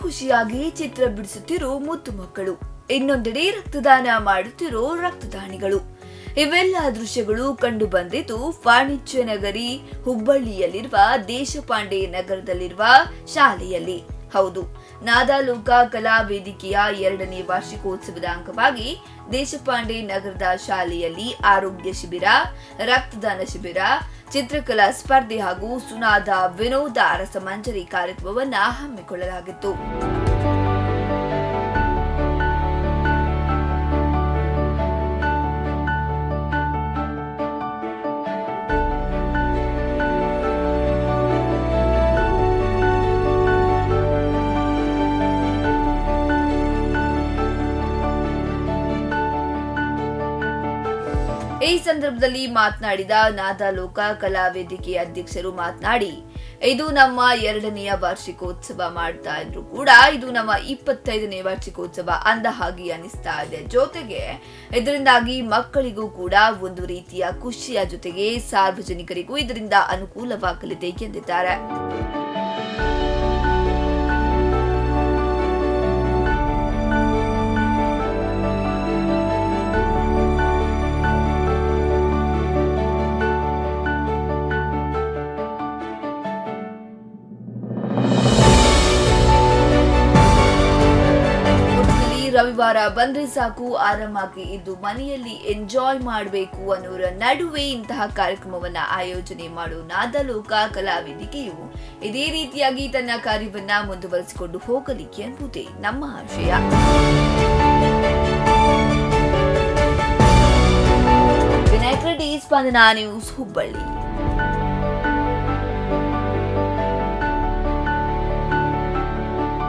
ಖುಷಿಯಾಗಿ ಚಿತ್ರ ಬಿಡಿಸುತ್ತಿರೋ ಮುದ್ದು ಮಕ್ಕಳು, ಇನ್ನೊಂದೆಡೆ ರಕ್ತದಾನ ಮಾಡುತ್ತಿರೋ ರಕ್ತದಾನಿಗಳು. ಇವೆಲ್ಲ ದೃಶ್ಯಗಳು ಕಂಡು ಬಂದಿದ್ದು ವಾಣಿಜ್ಯ ನಗರಿ ಹುಬ್ಬಳ್ಳಿಯಲ್ಲಿರುವ ದೇಶಪಾಂಡೆ ನಗರದಲ್ಲಿರುವ ಶಾಲೆಯಲ್ಲಿ. ಹೌದು, ನಾದಾಲೋಕ ಕಲಾ ವೇದಿಕೆಯ 2ನೇ ವಾರ್ಷಿಕೋತ್ಸವದ ಅಂಗವಾಗಿ ದೇಶಪಾಂಡೆ ನಗರದ ಶಾಲೆಯಲ್ಲಿ ಆರೋಗ್ಯ ಶಿಬಿರ, ರಕ್ತದಾನ ಶಿಬಿರ, ಚಿತ್ರಕಲಾ ಸ್ಪರ್ಧೆ ಹಾಗೂ ಸುನಾದ ವಿನೋದ ರಸಮಂಜರಿ ಕಾರ್ಯಕ್ರಮವನ್ನು ಹಮ್ಮಿಕೊಳ್ಳಲಾಗಿತ್ತು. ಈ ಸಂದರ್ಭದಲ್ಲಿ ಮಾತನಾಡಿದ ನಾದಾಲೋಕ ಕಲಾ ವೇದಿಕೆಯ ಅಧ್ಯಕ್ಷರು ಮಾತನಾಡಿ, ಇದು ನಮ್ಮ 2ನೇ ವಾರ್ಷಿಕೋತ್ಸವ ಮಾಡ್ತಾ ಇದ್ರು ಕೂಡ ಇದು ನಮ್ಮ 25ನೇ ವಾರ್ಷಿಕೋತ್ಸವ ಅಂದ ಹಾಗೆ ಅನಿಸ್ತಾ ಇದೆ. ಜೊತೆಗೆ ಇದರಿಂದಾಗಿ ಮಕ್ಕಳಿಗೂ ಕೂಡ ಒಂದು ರೀತಿಯ ಖುಷಿಯ ಜೊತೆಗೆ ಸಾರ್ವಜನಿಕರಿಗೂ ಇದರಿಂದ ಅನುಕೂಲವಾಗಲಿದೆ ಎಂದಿದ್ದಾರೆ. ರವಿವಾರ ಬಂದ್ರೆ ಸಾಕು, ಆರಾಮಾಗಿ ಇದ್ದು ಮನೆಯಲ್ಲಿ ಎಂಜಾಯ್ ಮಾಡಬೇಕು ಅನ್ನೋರ ನಡುವೆ ಇಂತಹ ಕಾರ್ಯಕ್ರಮವನ್ನ ಆಯೋಜನೆ ಮಾಡುವ ನಾದಾಲೋಕ ಕಲಾ ವೇದಿಕೆಯು ಇದೇ ರೀತಿಯಾಗಿ ತನ್ನ ಕಾರ್ಯವನ್ನ ಮುಂದುವರಿಸಿಕೊಂಡು ಹೋಗಲಿ ಎಂಬುದೇ ನಮ್ಮ ಆಶಯ. ವಿನಾಯಕ್ ರೆಡ್ಡಿ, ಸ್ಪಂದನ ನ್ಯೂಸ್, ಹುಬ್ಬಳ್ಳಿ.